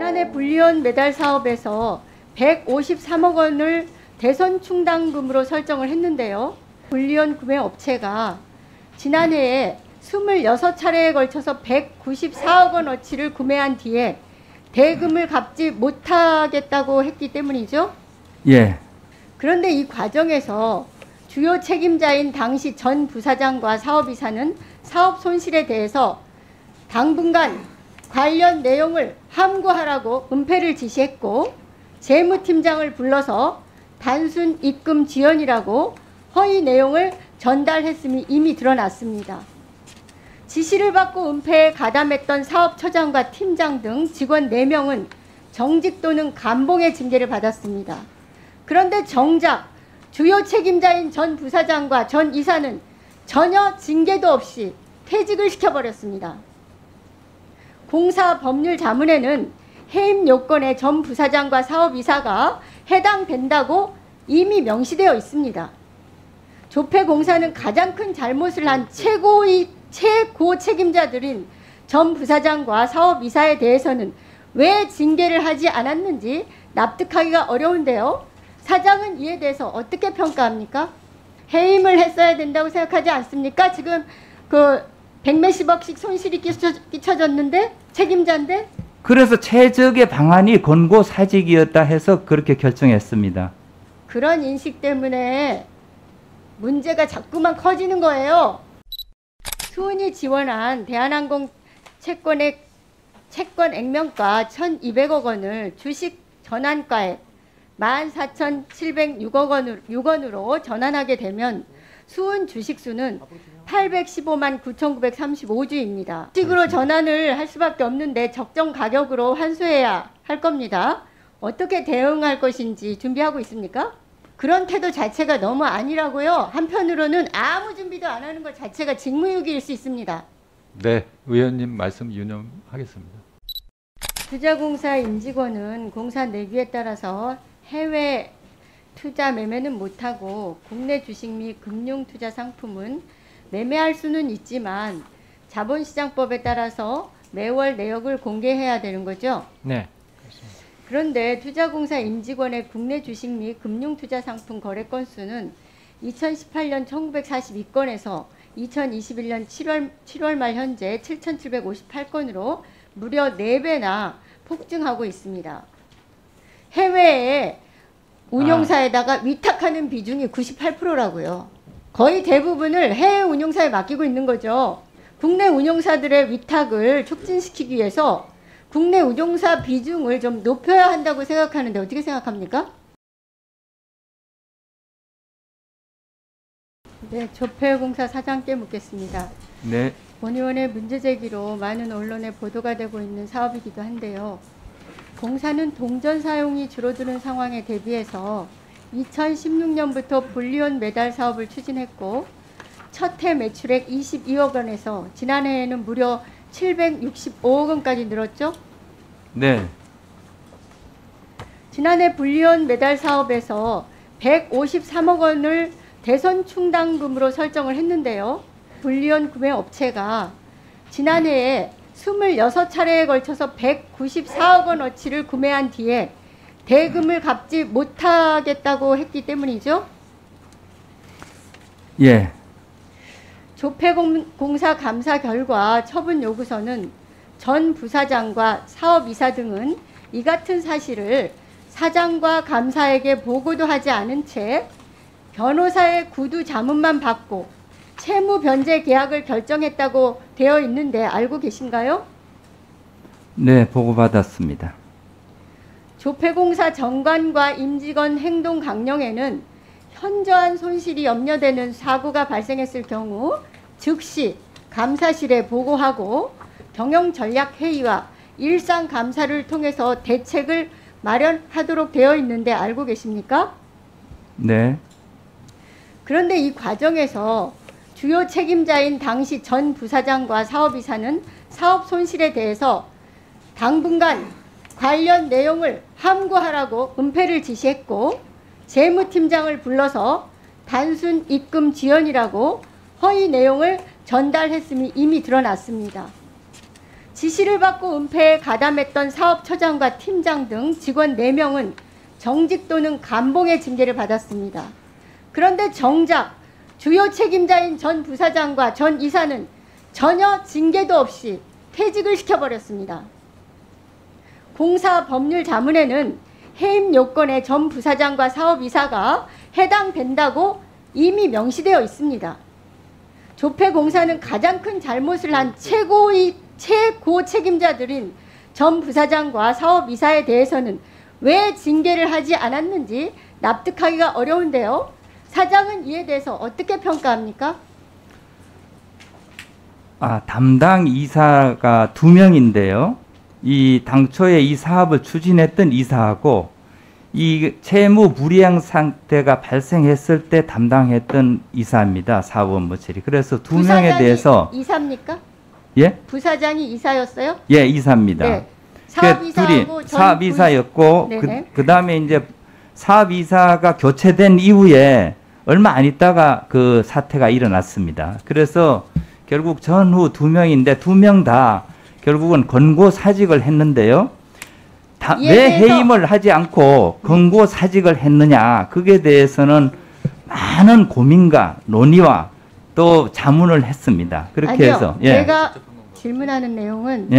지난해 불리온 메달 사업에서 153억 원을 대선 충당금으로 설정을 했는데요. 불리온 구매 업체가 지난해에 26차례에 걸쳐서 194억 원어치를 구매한 뒤에 대금을 갚지 못하겠다고 했기 때문이죠. 예. 그런데 이 과정에서 주요 책임자인 당시 전 부사장과 사업이사는 사업 손실에 대해서 당분간 관련 내용을 함구하라고 은폐를 지시했고, 재무팀장을 불러서 단순 입금 지연이라고 허위 내용을 전달했음이 이미 드러났습니다. 지시를 받고 은폐에 가담했던 사업처장과 팀장 등 직원 4명은 정직 또는 감봉의 징계를 받았습니다. 그런데 정작 주요 책임자인 전 부사장과 전 이사는 전혀 징계도 없이 퇴직을 시켜버렸습니다. 공사 법률 자문에는 해임 요건에 전 부사장과 사업이사가 해당된다고 이미 명시되어 있습니다. 조폐공사는 가장 큰 잘못을 한 최고 책임자들인 전 부사장과 사업이사에 대해서는 왜 징계를 하지 않았는지 납득하기가 어려운데요. 사장은 이에 대해서 어떻게 평가합니까? 해임을 했어야 된다고 생각하지 않습니까? 지금 그 100몇십억씩 손실이 끼쳐졌는데 책임자인데? 그래서 최적의 방안이 권고사직이었다 해서 그렇게 결정했습니다. 그런 인식 때문에 문제가 자꾸만 커지는 거예요. 수은이 지원한 대한항공 채권 액면가 1,200억 원을 주식 전환가액 14,706원으로 전환하게 되면 수은 주식수는 815만 9,935주입니다. 주식으로 전환을 할 수밖에 없는데 적정 가격으로 환수해야 할 겁니다. 어떻게 대응할 것인지 준비하고 있습니까? 그런 태도 자체가 너무 아니라고요. 한편으로는 아무 준비도 안 하는 것 자체가 직무유기일 수 있습니다. 네, 의원님 말씀 유념하겠습니다. 투자공사 임직원은 공사 내규에 따라서 해외 투자 매매는 못하고 국내 주식 및 금융투자 상품은 매매할 수는 있지만 자본시장법에 따라서 매월 내역을 공개해야 되는 거죠? 네. 그런데 투자공사 임직원의 국내 주식 및 금융투자 상품 거래 건수는 2018년 1942건에서 2021년 7월 말 현재 7,758건으로 무려 4배나 폭증하고 있습니다. 해외에 운용사에다가 위탁하는 비중이 98%라고요. 거의 대부분을 해외 운용사에 맡기고 있는 거죠. 국내 운용사들의 위탁을 촉진시키기 위해서 국내 운용사 비중을 좀 높여야 한다고 생각하는데 어떻게 생각합니까? 네, 조폐공사 사장께 묻겠습니다. 네. 본 의원의 문제 제기로 많은 언론에 보도가 되고 있는 사업이기도 한데요. 공사는 동전 사용이 줄어드는 상황에 대비해서 2016년부터 불리온 메달 사업을 추진했고 첫 해 매출액 22억 원에서 지난해에는 무려 765억 원까지 늘었죠? 네. 지난해 불리온 메달 사업에서 153억 원을 대선 충당금으로 설정을 했는데요. 불리온 구매 업체가 지난해에 26차례에 걸쳐서 194억 원어치를 구매한 뒤에 대금을 갚지 못하겠다고 했기 때문이죠. 예. 조폐공사 감사 결과 처분 요구서는 전 부사장과 사업이사 등은 이 같은 사실을 사장과 감사에게 보고도 하지 않은 채 변호사의 구두 자문만 받고 채무 변제 계약을 결정했다고 되어 있는데 알고 계신가요? 네, 보고받았습니다. 조폐공사 정관과 임직원 행동 강령에는 현저한 손실이 염려되는 사고가 발생했을 경우 즉시 감사실에 보고하고 경영전략회의와 일상감사를 통해서 대책을 마련하도록 되어 있는데 알고 계십니까? 네. 그런데 이 과정에서 주요 책임자인 당시 전 부사장과 사업이사는 사업 손실에 대해서 당분간 관련 내용을 함구하라고 은폐를 지시했고, 재무팀장을 불러서 단순 입금 지연이라고 허위 내용을 전달했음이 이미 드러났습니다. 지시를 받고 은폐에 가담했던 사업처장과 팀장 등 직원 4명은 정직 또는 감봉의 징계를 받았습니다. 그런데 정작 주요 책임자인 전 부사장과 전 이사는 전혀 징계도 없이 퇴직을 시켜버렸습니다. 공사 법률 자문에는 해임 요건에 전 부사장과 사업이사가 해당된다고 이미 명시되어 있습니다. 조폐공사는 가장 큰 잘못을 한 최고 책임자들인 전 부사장과 사업이사에 대해서는 왜 징계를 하지 않았는지 납득하기가 어려운데요. 사장은 이에 대해서 어떻게 평가합니까? 담당 이사가 2명인데요. 이 당초에 이 사업을 추진했던 이사하고 이 채무 불이행 상태가 발생했을 때 담당했던 이사입니다. 사업업무 처리. 그래서 2명에 대해서 이사입니까? 예? 부사장이 이사였어요? 예, 이사입니다. 네. 둘이 사업이사였고 그다음에 이제 사업이사가 교체된 이후에 얼마 안 있다가 그 사태가 일어났습니다. 그래서 결국 전후 2명인데 2명 다 결국은 권고사직을 했는데요. 왜 해임을 하지 않고 권고사직을 했느냐, 그게 대해서는 많은 고민과 논의와 또 자문을 했습니다. 그렇게 아니요, 해서 제가 질문하는 내용은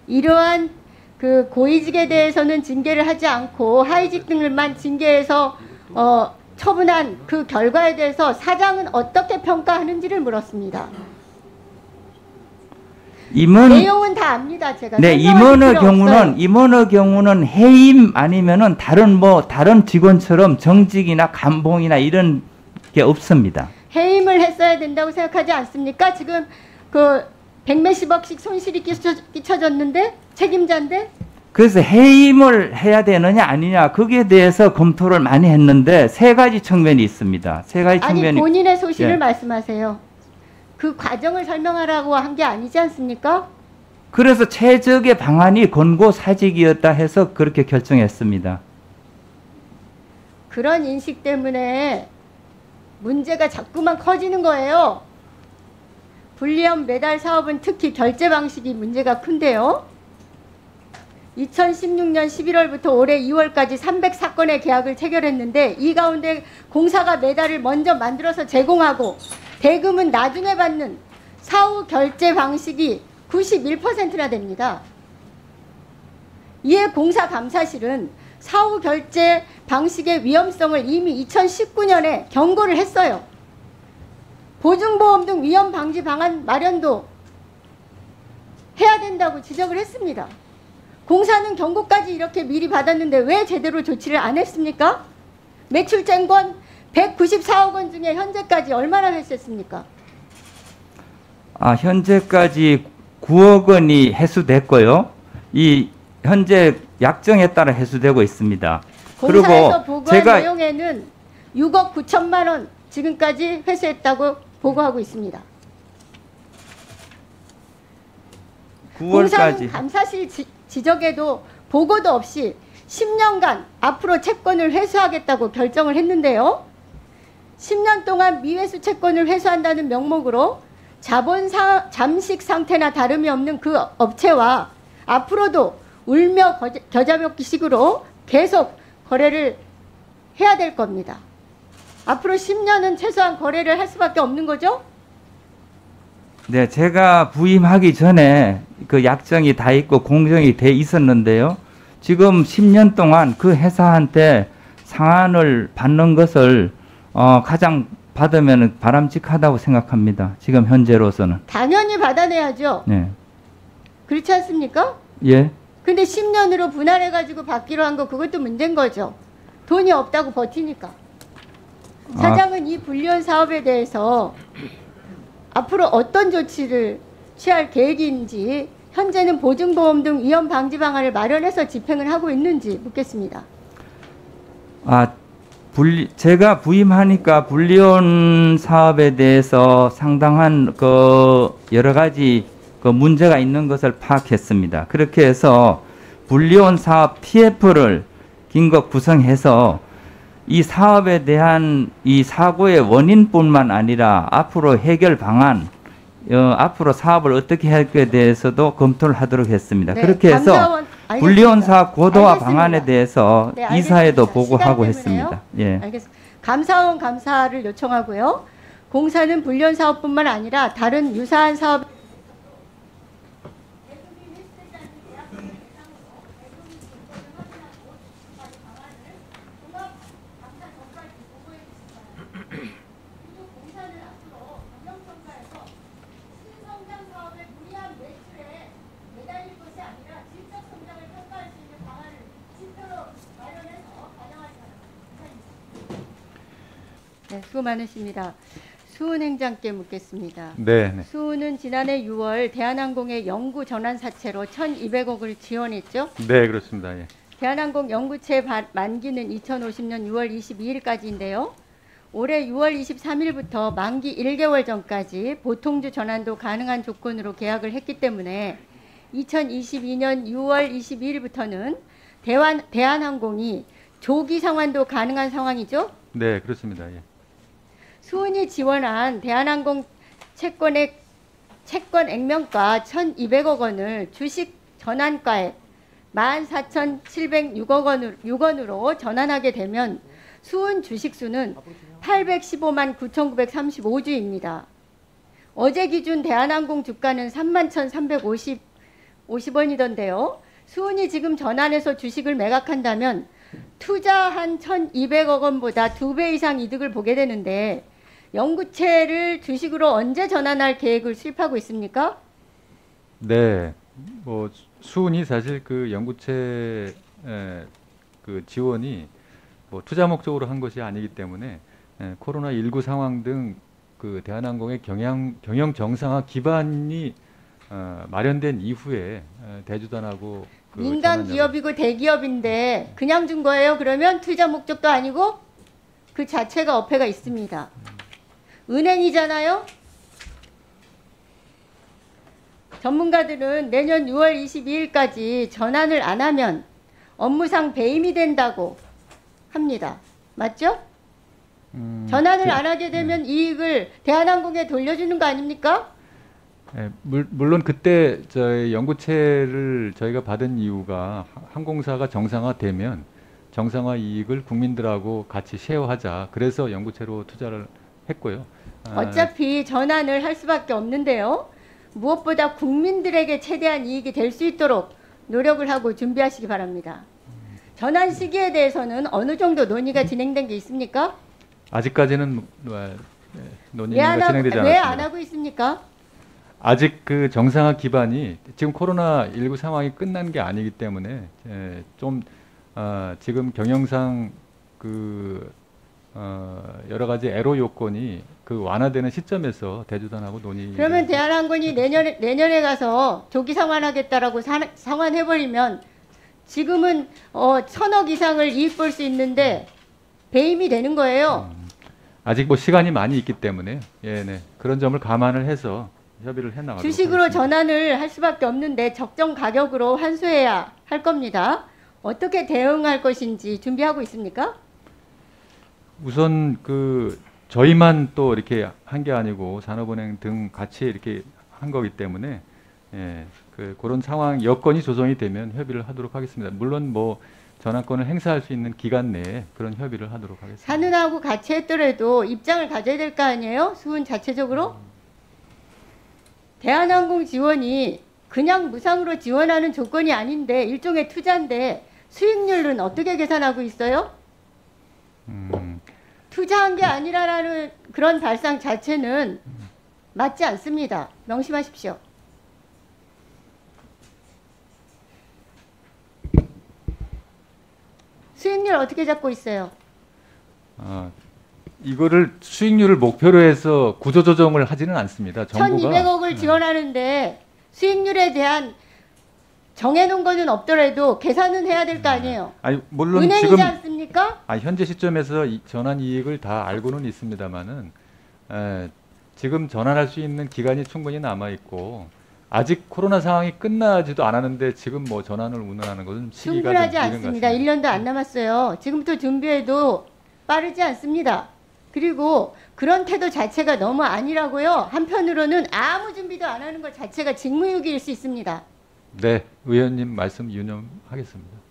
이러한 그 고위직에 대해서는 징계를 하지 않고 하위직 등을만 징계해서 처분한 그 결과에 대해서 사장은 어떻게 평가하는지를 물었습니다. 내용은 다 압니다. 제가. 네, 임원의 경우는 해임 아니면은 다른 직원처럼 정직이나 감봉이나 이런 게 없습니다. 해임을 했어야 된다고 생각하지 않습니까? 지금 그 100몇십억씩 손실이 끼쳐졌는데 책임자인데. 그래서 해임을 해야 되느냐 아니냐 거기에 대해서 검토를 많이 했는데 3가지 측면이 있습니다. 3가지 측면이. 아니 본인의 소신을 말씀하세요. 그 과정을 설명하라고 한 게 아니지 않습니까? 그래서 최적의 방안이 권고사직이었다 해서 그렇게 결정했습니다. 그런 인식 때문에 문제가 자꾸만 커지는 거예요. 불리형 매달 사업은 특히 결제 방식이 문제가 큰데요. 2016년 11월부터 올해 2월까지 304건의 계약을 체결했는데 이 가운데 공사가 매달을 먼저 만들어서 제공하고 대금은 나중에 받는 사후 결제 방식이 91%나 됩니다. 이에 공사감사실은 사후 결제 방식의 위험성을 이미 2019년에 경고를 했어요. 보증보험 등 위험 방지 방안 마련도 해야 된다고 지적을 했습니다. 공사는 경고까지 이렇게 미리 받았는데 왜 제대로 조치를 안 했습니까? 매출쟁권 194억 원 중에 현재까지 얼마나 회수했습니까? 현재까지 9억 원이 회수됐고요. 이 현재 약정에 따라 회수되고 있습니다. 공사에서 보고한 내용에는 6억 9천만 원 지금까지 회수했다고 보고하고 있습니다. 9월까지. 공사는 감사실 지적에도 보고도 없이 10년간 앞으로 채권을 회수하겠다고 결정을 했는데요. 10년 동안 미회수 채권을 회수한다는 명목으로 자본 잠식 상태나 다름이 없는 그 업체와 앞으로도 울며 겨자 먹기 식으로 계속 거래를 해야 될 겁니다. 앞으로 10년은 최소한 거래를 할 수밖에 없는 거죠? 네, 제가 부임하기 전에 그 약정이 다 있고 공정이 돼 있었는데요. 지금 10년 동안 그 회사한테 상한을 받는 것을 가장 받으면 바람직하다고 생각합니다. 지금 현재로서는. 당연히 받아내야죠. 네. 그렇지 않습니까? 예. 근데 10년으로 분할해가지고 받기로 한 거 그것도 문제인 거죠. 돈이 없다고 버티니까. 사장은 이 불리한 사업에 대해서 앞으로 어떤 조치를 취할 계획인지, 현재는 보증보험 등 위험 방지 방안을 마련해서 집행을 하고 있는지 묻겠습니다. 제가 부임하니까 불리온 사업에 대해서 상당한 여러 가지 문제가 있는 것을 파악했습니다. 그렇게 해서 불리온 사업 TF를 긴급 구성해서 이 사업에 대한 이 사고의 원인뿐만 아니라 앞으로 해결 방안, 앞으로 사업을 어떻게 할 거에 대해서도 검토를 하도록 했습니다. 네, 그렇게 해서 감사원 알겠습니다. 분리원 사업 고도화 알겠습니다. 방안에 대해서 네, 이사에도 알겠습니다. 보고하고 시간 때문에요. 했습니다. 예. 알겠습니다. 감사원 감사를 요청하고요. 공사는 불련 사업뿐만 아니라 다른 유사한 사업 네, 수고 많으십니다. 수은 행장께 묻겠습니다. 네, 네. 수은은 지난해 6월 대한항공의 영구 전환 사채로 1,200억을 지원했죠. 네, 그렇습니다. 예. 대한항공 영구채 만기는 2050년 6월 22일까지인데요. 올해 6월 23일부터 만기 1개월 전까지 보통주 전환도 가능한 조건으로 계약을 했기 때문에 2022년 6월 22일부터는 대한항공이 조기 상환도 가능한 상황이죠. 네, 그렇습니다. 예. 수은이 지원한 대한항공 채권 액면가 1,200억 원을 주식 전환가액 14,706원으로 전환하게 되면 수은 주식수는 815만 9,935주입니다. 어제 기준 대한항공 주가는 31,350원이던데요. 수은이 지금 전환해서 주식을 매각한다면 투자한 1,200억 원보다 2배 이상 이득을 보게 되는데 영구채를 주식으로 언제 전환할 계획을 수립하고 있습니까? 네, 뭐 수은이 사실 그 영구채 그 지원이 뭐 투자 목적으로 한 것이 아니기 때문에 코로나19 상황 등 그 대한항공의 경영 정상화 기반이 마련된 이후에 대주단하고 그 민간 기업이고 대기업인데 그냥 준 거예요? 그러면 투자 목적도 아니고 그 자체가 어폐가 있습니다. 은행이잖아요. 전문가들은 내년 6월 22일까지 전환을 안 하면 업무상 배임이 된다고 합니다. 맞죠? 전환을 안 하게 되면 이익을 대한항공에 돌려주는 거 아닙니까? 물론 그때 저희 영구채를 저희가 받은 이유가 항공사가 정상화되면 정상화 이익을 국민들하고 같이 쉐어하자. 그래서 영구채로 투자를 했고요. 어차피 전환을 할 수밖에 없는데요. 무엇보다 국민들에게 최대한 이익이 될 수 있도록 노력을 하고 준비하시기 바랍니다. 전환 시기에 대해서는 어느 정도 논의가 진행된 게 있습니까? 아직까지는 논의가 진행되지 않았습니다. 왜 안 하고 있습니까? 아직 그 정상화 기반이 지금 코로나19 상황이 끝난 게 아니기 때문에 좀 지금 경영상 그 여러 가지 애로 요건이 그 완화되는 시점에서 대주단하고 논의. 그러면 대한항공이 내년에 가서 조기 상환하겠다라고 상환해버리면 지금은 1,000억 이상을 이익 볼 수 있는데 배임이 되는 거예요. 아직 뭐 시간이 많이 있기 때문에 그런 점을 감안을 해서 협의를 해나가도록 주식으로 하겠습니다. 전환을 할 수밖에 없는데 적정 가격으로 환수해야 할 겁니다. 어떻게 대응할 것인지 준비하고 있습니까? 우선 그 저희만 또 이렇게 한 게 아니고 산업은행 등 같이 이렇게 한 거기 때문에 그런 상황 여건이 조성이 되면 협의를 하도록 하겠습니다. 물론 뭐 전환권을 행사할 수 있는 기간 내에 그런 협의를 하도록 하겠습니다. 산은하고 같이 했더라도 입장을 가져야 될 거 아니에요? 수은 자체적으로? 대한항공 지원이 그냥 무상으로 지원하는 조건이 아닌데 일종의 투자인데 수익률은 어떻게 계산하고 있어요? 투자한 게 아니라라는 그런 발상 자체는 맞지 않습니다. 명심하십시오. 수익률 어떻게 잡고 있어요? 이거를 수익률을 목표로 해서 구조조정을 하지는 않습니다. 정부가 1,200억을 지원하는데 수익률에 대한 정해놓은 거는 없더라도 계산은 해야 될 거 아니에요. 아니 물론 은행이지 지금 않습니까? 현재 시점에서 전환 이익을 다 알고는 있습니다만은 지금 전환할 수 있는 기간이 충분히 남아 있고 아직 코로나 상황이 끝나지도 않았는데 지금 뭐 전환을 운운하는 것은 시기가 충분하지 좀 이른 것 않습니다. 같습니다. 1년도 안 남았어요. 지금부터 준비해도 빠르지 않습니다. 그리고 그런 태도 자체가 너무 아니라고요. 한편으로는 아무 준비도 안 하는 것 자체가 직무유기일 수 있습니다. 네, 의원님 말씀 유념하겠습니다.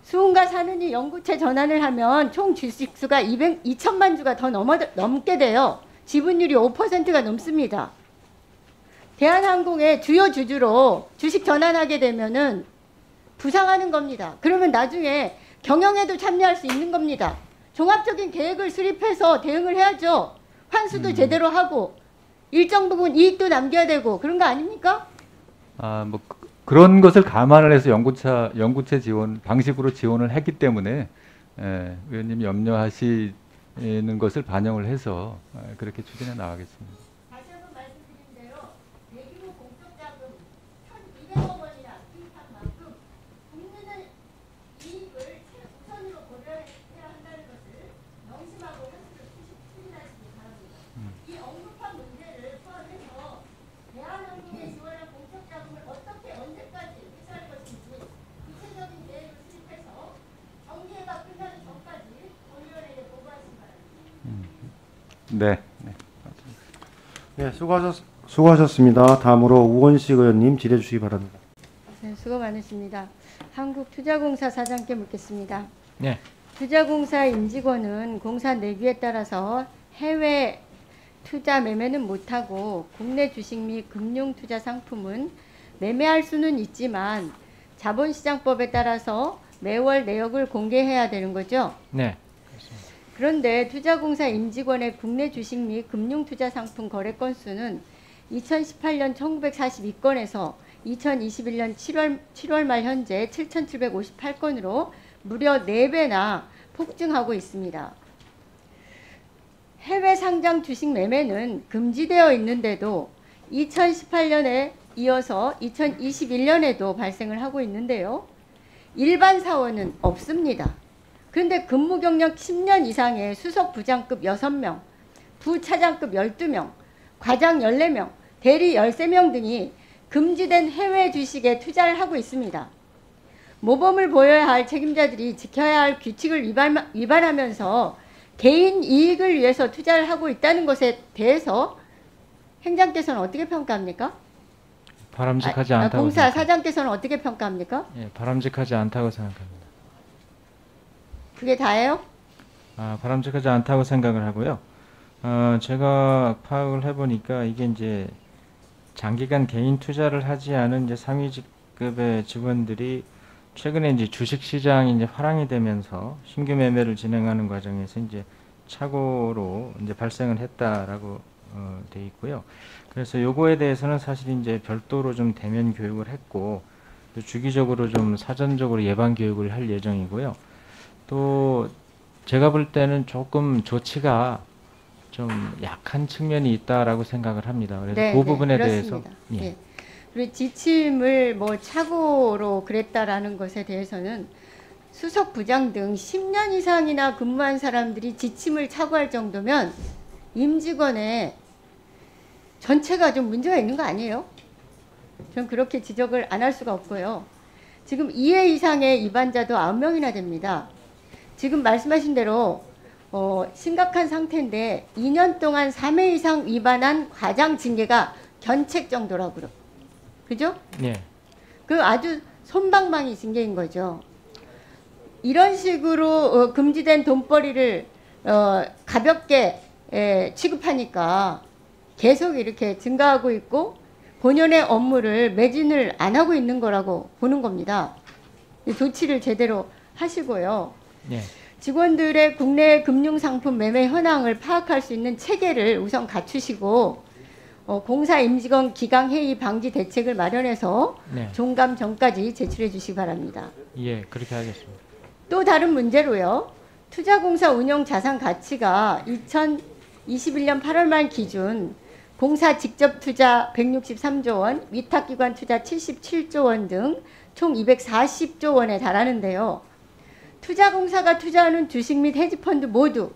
수은과 산은이 영구채 전환을 하면 총 주식수가 2천만 주가 더 넘게 돼요. 지분율이 5%가 넘습니다. 대한항공의 주요 주주로 주식 전환하게 되면은 부상하는 겁니다. 그러면 나중에 경영에도 참여할 수 있는 겁니다. 종합적인 계획을 수립해서 대응을 해야죠. 환수도 제대로 하고 일정 부분 이익도 남겨야 되고 그런 거 아닙니까? 뭐 그런 것을 감안을 해서 연구체 지원 방식으로 지원을 했기 때문에 의원님이 염려하시는 것을 반영을 해서 그렇게 추진해 나가겠습니다. 다시 한번 말씀드린 대로 대규모 공적 자금 1,200억 원이나 투입한 만큼 국민의 이익을 최우선으로 고려해야 한다는 것을 명심하고 현실을 추진하시기 바랍니다. 이 언급한 문제를 포함해서 대한항공에 지원한 공적 자금을 어떻게 언제까지 회수할 것인지 구체적인 계획을 수립해서 정기회가 끝나는 전까지 본위원회에 보고하시기 바랍니다. 네. 네, 수고하셨습니다. 다음으로 우원식 의원님 질의해 주시기 바랍니다. 네, 수고 많으십니다. 한국투자공사 사장께 묻겠습니다. 네. 투자공사 임직원은 공사 내규에 따라서 해외 투자 매매는 못하고 국내 주식 및 금융투자 상품은 매매할 수는 있지만 자본시장법에 따라서 매월 내역을 공개해야 되는 거죠. 네. 그런데 투자공사 임직원의 국내 주식 및 금융투자 상품 거래 건수는 2018년 1942건에서 2021년 7월 말 현재 7,758건으로 무려 4배나 폭증하고 있습니다. 해외 상장 주식 매매는 금지되어 있는데도 2018년에 이어서 2021년에도 발생을 하고 있는데요. 일반 사원은 없습니다. 그런데 근무 경력 10년 이상의 수석 부장급 6명, 부차장급 12명, 과장 14명, 대리 13명 등이 금지된 해외 주식에 투자를 하고 있습니다. 모범을 보여야 할 책임자들이 지켜야 할 규칙을 위반하면서 개인 이익을 위해서 투자를 하고 있다는 것에 대해서 행장께서는 어떻게 평가합니까? 바람직하지 않다고 공사 생각합니다. 사장께서는 어떻게 평가합니까? 예, 바람직하지 않다고 생각합니다. 그게 다예요? 바람직하지 않다고 생각을 하고요. 제가 파악을 해보니까 이게 이제 장기간 개인 투자를 하지 않은 이제 상위직급의 직원들이 최근에 이제 주식 시장이 이제 화랑이 되면서 신규 매매를 진행하는 과정에서 이제 착오로 이제 발생을 했다라고 돼 있고요. 그래서 요거에 대해서는 사실 이제 별도로 좀 대면 교육을 했고 또 주기적으로 좀 사전적으로 예방 교육을 할 예정이고요. 또 제가 볼 때는 조금 조치가 좀 약한 측면이 있다라고 생각을 합니다. 그래서 그 부분에 대해서 예. 그리고 지침을 뭐 착오로 그랬다라는 것에 대해서는 수석 부장 등 10년 이상이나 근무한 사람들이 지침을 착오할 정도면 임직원의 전체가 좀 문제가 있는 거 아니에요? 전 그렇게 지적을 안 할 수가 없고요. 지금 2회 이상의 위반자도 9명이나 됩니다. 지금 말씀하신 대로 심각한 상태인데 2년 동안 3회 이상 위반한 과장 징계가 견책 정도라고요. 그죠? 예. 그 아주 솜방망이 징계인 거죠. 이런 식으로 금지된 돈벌이를 가볍게 취급하니까 계속 이렇게 증가하고 있고 본연의 업무를 매진을 안 하고 있는 거라고 보는 겁니다. 조치를 제대로 하시고요. 예. 직원들의 국내 금융상품 매매 현황을 파악할 수 있는 체계를 우선 갖추시고 공사 임직원 기강회의 방지 대책을 마련해서 네. 종감 전까지 제출해 주시기 바랍니다. 예, 그렇게 하겠습니다. 또 다른 문제로요. 투자공사 운용 자산 가치가 2021년 8월 말 기준 공사 직접 투자 163조 원, 위탁기관 투자 77조 원 등 총 240조 원에 달하는데요. 투자공사가 투자하는 주식 및 헤지펀드 모두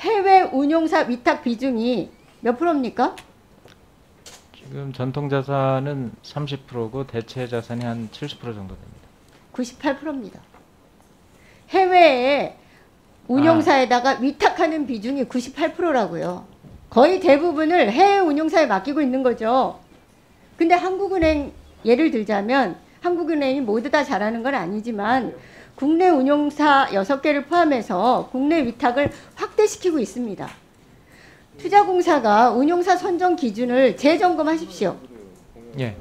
해외 운용사 위탁 비중이 몇 프로입니까? 지금 전통자산은 30%고 대체 자산이 한 70% 정도 됩니다. 98%입니다. 해외에 운용사에다가 위탁하는 비중이 98%라고요. 거의 대부분을 해외 운용사에 맡기고 있는 거죠. 근데 한국은행 예를 들자면 한국은행이 모두 다 잘하는 건 아니지만 국내 운용사 6개를 포함해서 국내 위탁을 확대시키고 있습니다. 투자공사가 운용사 선정 기준을 재점검하십시오. 예.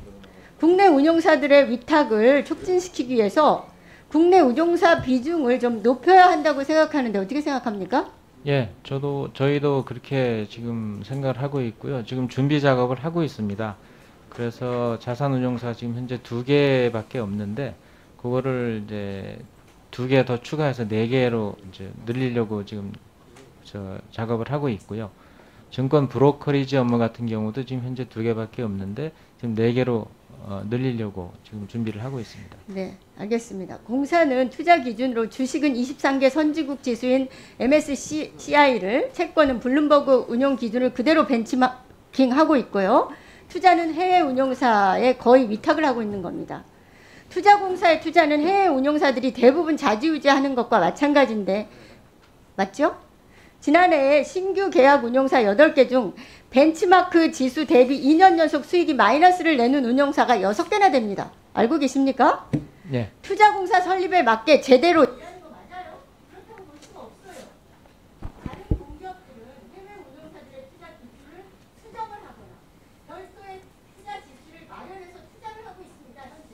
국내 운용사들의 위탁을 촉진시키기 위해서 국내 운용사 비중을 좀 높여야 한다고 생각하는데 어떻게 생각합니까? 예, 저희도 그렇게 지금 생각을 하고 있고요. 지금 준비 작업을 하고 있습니다. 그래서 자산운용사 지금 현재 2개밖에 없는데 그거를 이제 2개 더 추가해서 4개로 이제 늘리려고 지금 작업을 하고 있고요. 증권 브로커리지 업무 같은 경우도 지금 현재 2개밖에 없는데 지금 4개로 늘리려고 지금 준비를 하고 있습니다. 네, 알겠습니다. 공사는 투자 기준으로 주식은 23개 선진국 지수인 MSCI를, 채권은 블룸버그 운용 기준을 그대로 벤치마킹하고 있고요. 투자는 해외 운용사에 거의 위탁을 하고 있는 겁니다. 투자공사의 투자는 해외 운용사들이 대부분 좌지우지하는 것과 마찬가지인데 맞죠? 지난해 신규 계약 운용사 8개 중 벤치마크 지수 대비 2년 연속 수익이 마이너스를 내는 운용사가 6개나 됩니다. 알고 계십니까? 예. 투자공사 설립에 맞게 제대로 일하는 거 맞아요? 그렇다고 볼 수가 없어요. 다른 공기업들은 해외 운용사들의 투자 기준을 수정을 하거나 별도의 투자 지수를 마련해서 투자를 하고 있습니다. 현재.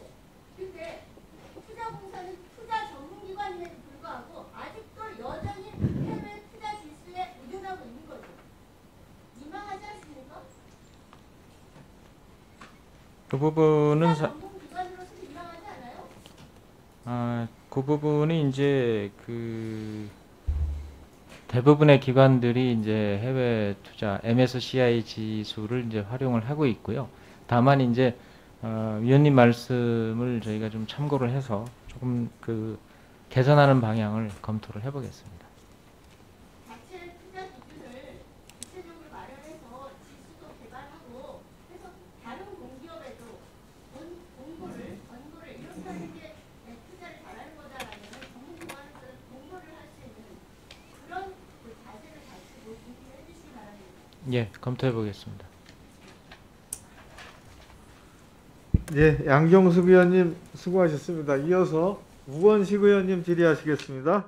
근데 투자공사는 투자 전문기관임에도 불구하고 아직도 여전히 해외 투자 지수에 의존하고 있는 거죠. 민망하지 않습니까? 그 부분은 전문기관으로서 민망하지 않아요? 그 부분이 이제 그 대부분의 기관들이 이제 해외 투자 MSCI 지수를 이제 활용을 하고 있고요. 다만 이제 위원님 말씀을 저희가 좀 참고를 해서 조금 그 개선하는 방향을 검토를 해보겠습니다. 자체 투자 기준을 구체적으로 마련해서 지수도 개발하고 해서 다른 공기업에도 전고를 이렇게 하는 게 투자를 잘하는 거다라는 전문기관에서 공모를 할 수 있는 그런 자세를 가지고 준비해 주시기 바랍니다. 예, 검토해 보겠습니다. 예, 양경숙 의원님 수고하셨습니다. 이어서 우원식 의원님 질의하시겠습니다.